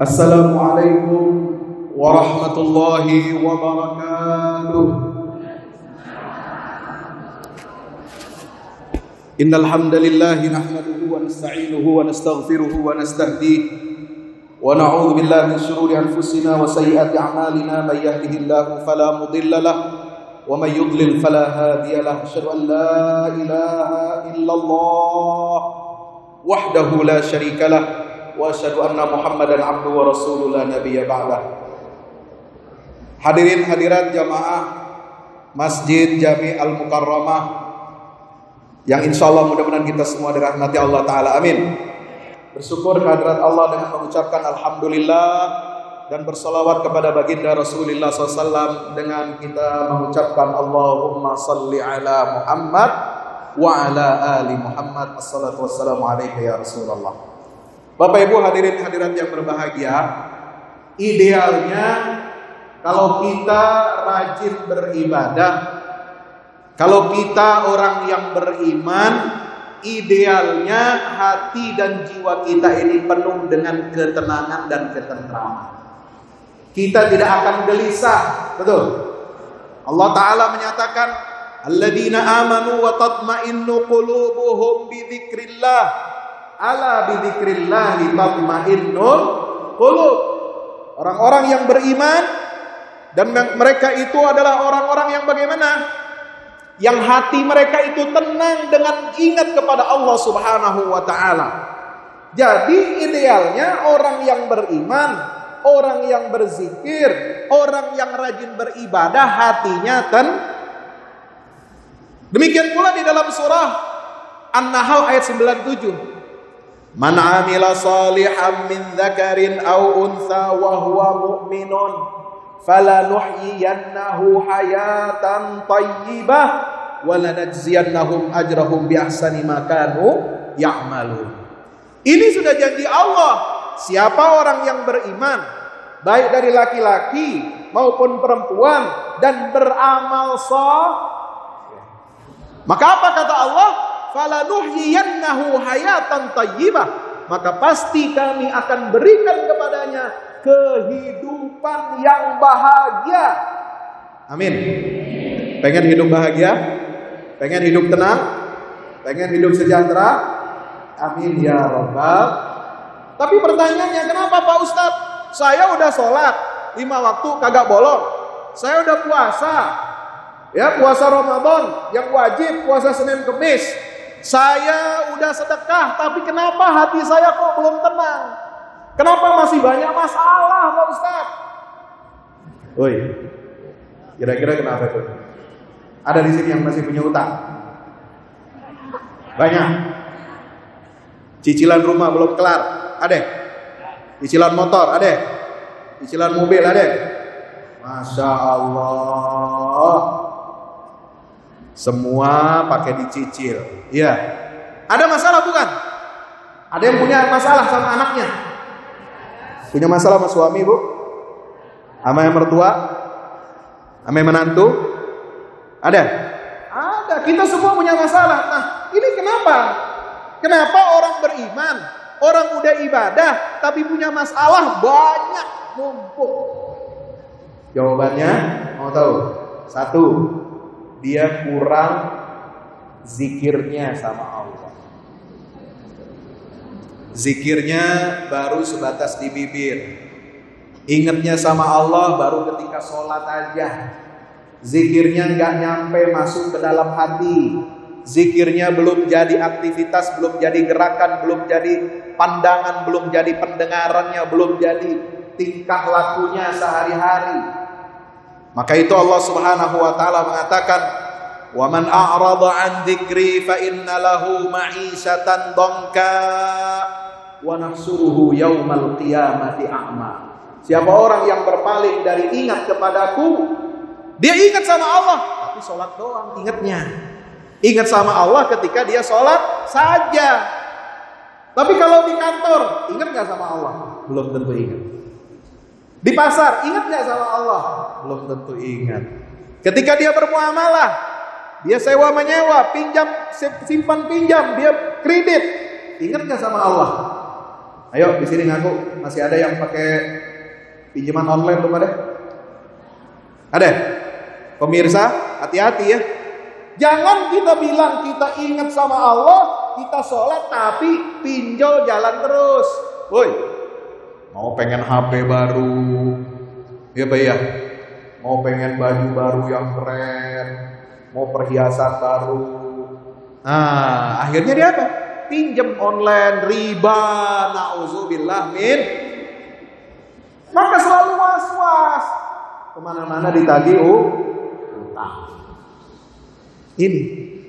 Assalamualaikum warahmatullahi wabarakatuh. Innal hamdalillah nahmaduhu wa nasta'inuhu wa nastaghfiruhu wa nastahdiih wa na'udzu billahi min shururi anfusina wa sayyiati a'malina may yahdihillahu fala mudilla lahu wa may yudlil fala hadiya lahu. Asyhadu an la ilaha illallah wahdahu la syarika lahu wa asyhadu anna Muhammadan abduhu wa rasuluhu la nabiyya ba'dah. Hadirin hadirat jamaah Masjid Jami' Al-Mukarramah yang insyaallah mudah-mudahan kita semua dirahmati Allah Ta'ala, amin. Bersyukur kehadirat Allah dengan mengucapkan alhamdulillah dan bersolawat kepada baginda Rasulullah SAW dengan kita mengucapkan Allahumma salli ala Muhammad wa ala ali Muhammad. Assalatu wassalamu alaika ya Rasulullah. Bapak Ibu hadirin hadirat yang berbahagia, idealnya kalau kita rajin beribadah, kalau kita orang yang beriman, idealnya hati dan jiwa kita ini penuh dengan ketenangan dan ketentraman. Kita tidak akan gelisah, betul? Allah Ta'ala menyatakan, alladzina amanu wa tatma'innu qulubuhum bi dzikrillah. Ala bi dzikrillah tatma'innul qulub. Orang-orang yang beriman dan mereka itu adalah orang-orang yang bagaimana? Yang hati mereka itu tenang dengan ingat kepada Allah Subhanahu wa taala. Jadi idealnya orang yang beriman, orang yang berzikir, orang yang rajin beribadah hatinya Demikian pula di dalam surah An-Nahl ayat 97. Man 'amila shalihan min dzakarin aw untha wa huwa mu'minun falanuhyiyannahu hayatan thayyibah wa lanajziyannahum ajrahum bi ahsani ma kanu ya'malun. Ini sudah janji Allah. Siapa orang yang beriman, baik dari laki-laki maupun perempuan, dan beramal saleh, maka apa kata Allah? Falanuhyiyannahu hayatan thayyibah, maka pasti kami akan berikan kepadanya kehidupan yang bahagia. Amin. Pengen hidup bahagia? Pengen hidup tenang? Pengen hidup sejahtera? Amin ya rabbal. Tapi pertanyaannya, kenapa Pak Ustadz? Saya udah sholat 5 waktu kagak bolong. Saya udah puasa, ya puasa Ramadan yang wajib, puasa Senin Kemis. Saya udah sedekah, tapi kenapa hati saya kok belum tenang? Kenapa masih banyak masalah Pak Ustadz? Woi, kira-kira kenapa tuh? Ada di sini yang masih punya utang? Banyak. Cicilan rumah belum kelar? Ada? Cicilan motor? Ada? Cicilan mobil? Ada? Masya Allah. Semua pakai dicicil. Iya. Ada masalah bukan? Ada yang punya masalah sama anaknya? Punya masalah sama suami, Bu? Sama yang mertua? Sama yang menantu? Ada? Ada. Kita semua punya masalah. Nah, ini kenapa? Kenapa orang beriman, orang udah ibadah, tapi punya masalah banyak numpuk? Jawabannya, mau tahu? 1, dia kurang zikirnya sama Allah. Zikirnya baru sebatas di bibir. Ingatnya sama Allah baru ketika sholat aja. Zikirnya nggak nyampe masuk ke dalam hati. Zikirnya belum jadi aktivitas, belum jadi gerakan, belum jadi pandangan, belum jadi pendengarannya, belum jadi tingkah lakunya sehari-hari. Maka itu Allah Subhanahu wa taala mengatakan, "Wa man a'rada 'an dzikri fa inna lahu ma'isyatan dhanka wa nahsuruhu yaumal qiyamati a'ma." Siapa orang yang berpaling dari ingat kepadaku, dia ingat sama Allah, tapi sholat doang ingatnya. Ingat sama Allah ketika dia sholat saja. Tapi kalau di kantor, ingat gak sama Allah? Belum tentu ingat. Di pasar, ingat gak sama Allah? Belum tentu ingat. Ketika dia bermuamalah, dia sewa menyewa, pinjam simpan pinjam, dia kredit, ingat gak sama Allah? Ayo di sini ngaku, masih ada yang pakai pinjaman online belum ada? Ada? Pemirsa, hati-hati ya. Jangan kita bilang kita ingat sama Allah, kita sholat tapi pinjol jalan terus. Woi, mau pengen HP baru, ya Pak ya, mau pengen baju baru yang keren, mau perhiasan baru. Nah, akhirnya dia apa? Pinjam online, riba, na'udzubillah min. Maka selalu was-was, kemana-mana ditagih utang. Ini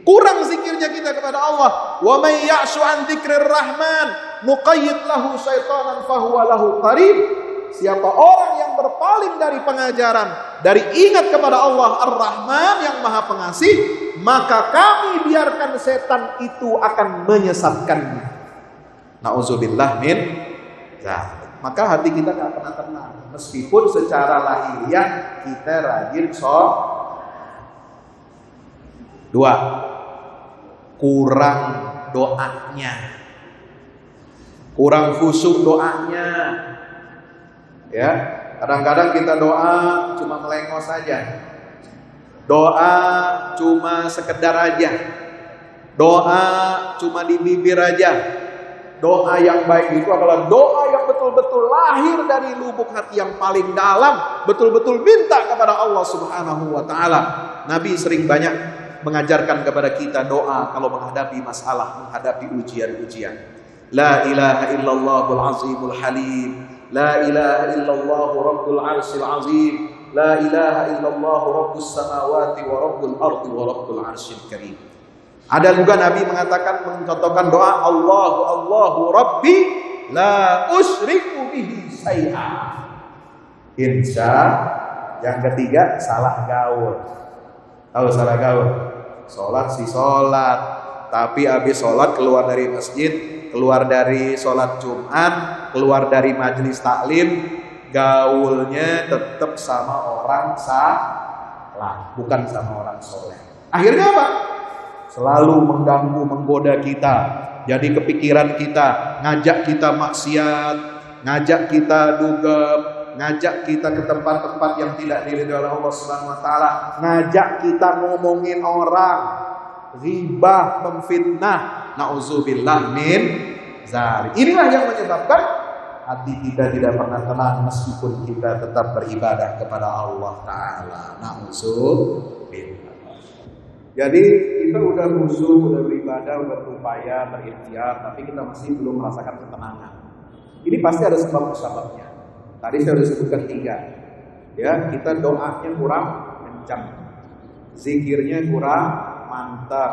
kurang zikirnya kita kepada Allah. Wa may ya'shu an dzikrir rahman nuqayyid lahu syaitanan fahuwa lahu qarin. Siapa orang yang berpaling dari pengajaran, dari ingat kepada Allah Ar-Rahman yang Maha Pengasih, maka kami biarkan setan itu akan menyesatkannya. Nauzubillah min dzalik. Maka hati kita tidak pernah tenang, meskipun secara lahiriah kita rajin sholat. 2. Kurang doanya, kurang khusyuk doanya. Ya, kadang-kadang kita doa cuma melengos saja, doa cuma sekedar aja, doa cuma di bibir aja. Doa yang baik itu adalah doa yang betul-betul lahir dari lubuk hati yang paling dalam, betul-betul minta kepada Allah Subhanahu wa taala. Nabi sering banyak mengajarkan kepada kita doa kalau menghadapi masalah, menghadapi ujian-ujian. La ilaha illallahul azimul halim, la ilaha illallah rabbul arsyil azim, la ilaha illallah rabbus samawati wa rabbul ardi wa rabbul arsyil karim. Ada juga Nabi mengatakan, mencontohkan doa Allahu Rabbi la usyriku bihi syai'a. Insya. Yang ketiga, salah gaul. Tahu salah gaul? Sholat sih sholat, tapi habis sholat keluar dari masjid, keluar dari sholat Jumat, keluar dari majelis taklim, gaulnya tetap sama orang salah, bukan sama orang soleh. Akhirnya apa? Selalu mengganggu, menggoda kita. Jadi kepikiran kita, ngajak kita maksiat, ngajak kita dugem, ngajak kita ke tempat-tempat yang tidak diridhoi oleh Allah Subhanahu wa taala, ngajak kita ngomongin orang, ghibah, memfitnah, nauzubillah min dzalik. Inilah yang menyebabkan hati kita tidak pernah tenang meskipun kita tetap beribadah kepada Allah taala. Nauzubillah. Jadi kita udah khusyuk, udah beribadah, udah berupaya, berikhtiar, tapi kita masih belum merasakan ketenangan. Ini pasti ada sebab-sebabnya. Tadi saya sudah sebutkan 3. Ya, kita doanya kurang kencang, zikirnya kurang mantap.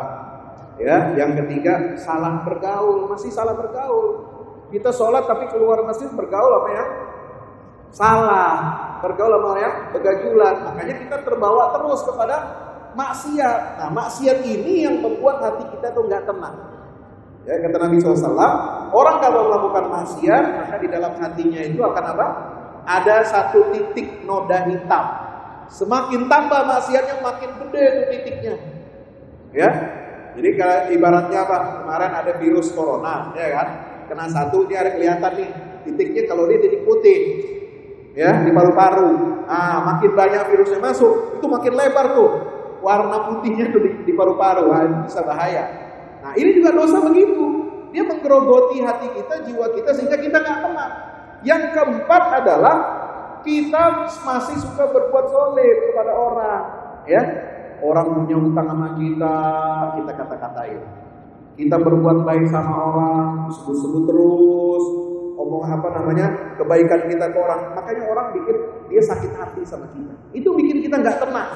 Ya, yang ketiga salah bergaul, masih salah bergaul. Kita sholat tapi keluar masjid bergaul apa ya? Salah, bergaul sama yang begajulan. Makanya kita terbawa terus kepada maksiat. Nah, maksiat ini yang membuat hati kita tuh nggak tenang. Ya, kata Nabi SAW, orang kalau melakukan maksiat, maka di dalam hatinya itu akan apa? Ada satu titik noda hitam. Semakin tambah maksiatnya, makin gede itu titiknya. Ya, jadi kalau ibaratnya apa? Kemarin ada virus corona, ya kan? Kena satu, dia ada kelihatan nih titiknya kalau dia titik putih, ya di paru-paru. Ah, makin banyak virusnya masuk, itu makin lebar tuh warna putihnya tuh di paru-paru. Ah, itu bisa bahaya. Nah, ini juga dosa begitu. Dia menggerogoti hati kita, jiwa kita sehingga kita nggak tenang. Yang keempat adalah kita masih suka berbuat zalim kepada orang, ya. Orang punya utang sama kita, kita kata-katain. Kita berbuat baik sama orang, sebut-sebut terus, omong kebaikan kita ke orang. Makanya orang bikin dia sakit hati sama kita. Itu bikin kita nggak tenang.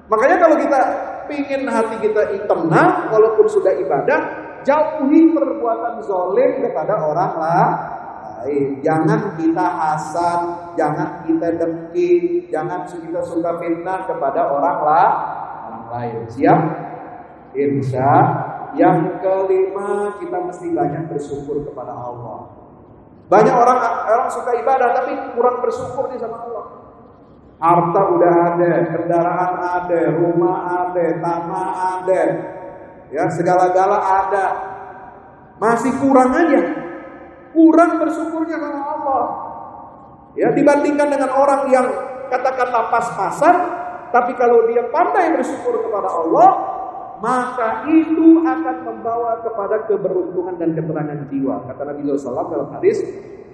Makanya kalau kita pingin hati kita tenang, walaupun sudah ibadah, jauhi perbuatan zalim kepada orang lain. Jangan kita hasad, jangan kita dengki, jangan kita suka fitnah kepada orang lain. Siap? Insya. Yang kelima, kita mesti banyak bersyukur kepada Allah. Banyak orang suka ibadah tapi kurang bersyukur nih sama Allah. Harta udah ada, kendaraan ada, rumah ada, tanah ada, ya segala-gala ada, masih kurang aja. kurang bersyukurnya sama Allah. Ya, dibandingkan dengan orang yang katakanlah pas-pasan, tapi kalau dia pandai bersyukur kepada Allah, maka itu akan membawa kepada keberuntungan dan ketenangan jiwa. Kata Nabi SAW dalam hadis,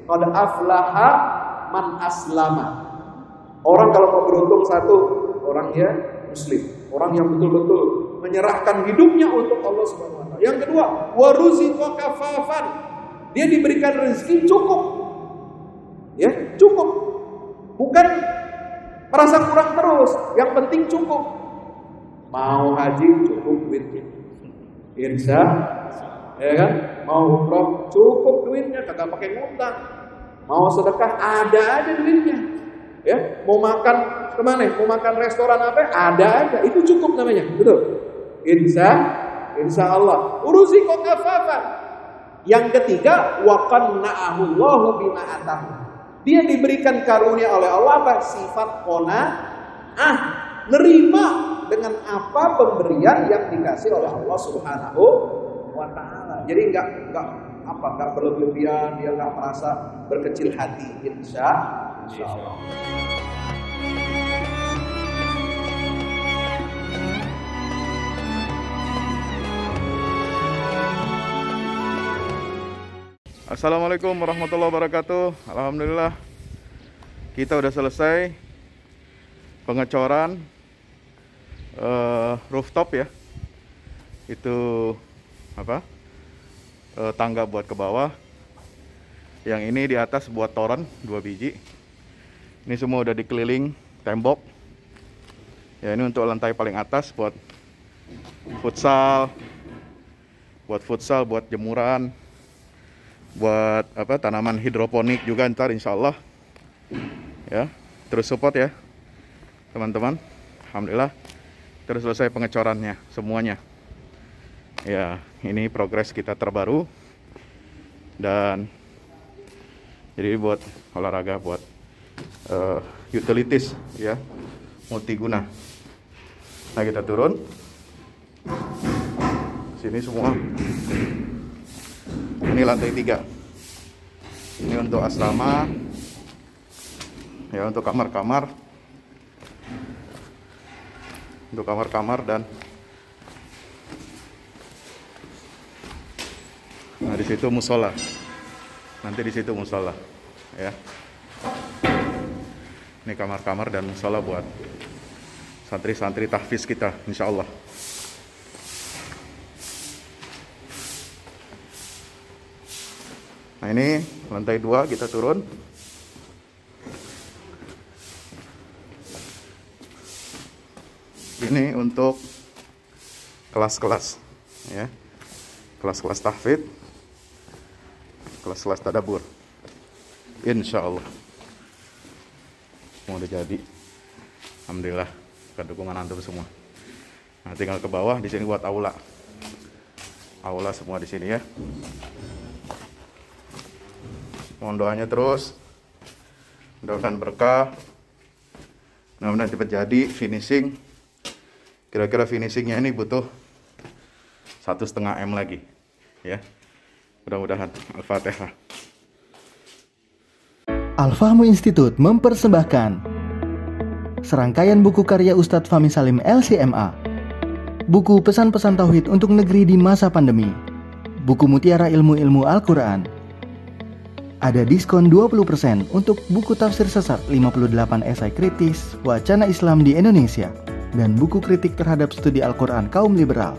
qad aflaha man aslama. Orang kalau mau beruntung, satu, orang ya muslim, orang yang betul-betul menyerahkan hidupnya untuk Allah Subhanahu wa taala. Yang kedua, waruziqa kafafan. Dia diberikan rezeki cukup. Ya, cukup. Bukan merasa kurang terus, yang penting cukup. Mau haji cukup duitnya. Insya, ya kan? Mau umroh cukup duitnya, kagak pakai ngutang. Mau sedekah ada aja duitnya. Ya, mau makan kemana? Mau makan restoran apa? Ada aja. Itu cukup namanya, betul. Insya Allah. Uruziqa kafafan. Yang ketiga, wa qanna'ahu Allahu bima atahu. Dia diberikan karunia oleh Allah apa? Sifat qanaah, nerima dengan apa pemberian yang dikasih oleh Allah Subhanahu wa taala. Jadi enggak berlebihan, dia enggak merasa berkecil hati, insya Allah. Assalamualaikum warahmatullahi wabarakatuh. Alhamdulillah kita udah selesai pengecoran rooftop ya. Itu tangga buat ke bawah. Yang ini di atas buat toren 2 biji. Ini semua udah dikeliling tembok. Ya, ini untuk lantai paling atas buat futsal, buat jemuran, buat tanaman hidroponik juga ntar insya Allah. Ya, terus support ya teman-teman. Alhamdulillah terus selesai pengecorannya semuanya. Ya, ini progres kita terbaru. Dan jadi buat olahraga, buat utilities ya, multiguna. Nah, kita turun sini semua. Ini lantai 3. Ini untuk asrama. Ya, untuk kamar-kamar. Untuk kamar-kamar dan nah, di situ musola. Nanti di situ musola ya. Ini kamar-kamar dan musola buat santri-santri tahfiz kita insya Allah. Nah, ini lantai 2 kita turun. Ini untuk kelas-kelas ya. Kelas-kelas tahfidz, kelas-kelas tadabbur. Insya Allah mau udah jadi. Alhamdulillah dengan dukungan antum semua. Nah, tinggal ke bawah di sini buat aula. Aula semua di sini ya. Mohon doanya terus. Mudah-mudahan berkah. Mudah-mudahan cepat jadi finishing. Kira-kira finishingnya ini butuh 1,5 M lagi ya. Mudah-mudahan. Al-Fatihah. Al-Fahmu Institute mempersembahkan serangkaian buku karya Ustadz Fahmi Salim LCMA. Buku pesan-pesan tauhid untuk negeri di masa pandemi. Buku mutiara ilmu-ilmu Al-Quran. Ada diskon 20% untuk buku tafsir sesat 58 esai kritis wacana Islam di Indonesia dan buku kritik terhadap studi Al-Quran kaum liberal.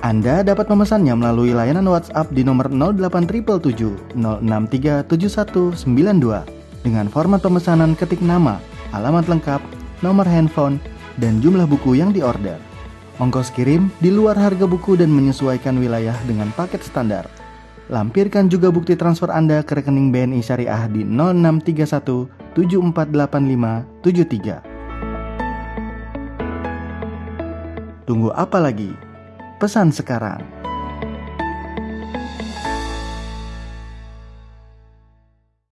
Anda dapat memesannya melalui layanan WhatsApp di nomor 0877 063 7192 dengan format pemesanan ketik nama, alamat lengkap, nomor handphone, dan jumlah buku yang diorder. Ongkos kirim di luar harga buku dan menyesuaikan wilayah dengan paket standar. Lampirkan juga bukti transfer Anda ke rekening BNI Syariah di 0631 748573. Tunggu apa lagi? Pesan sekarang.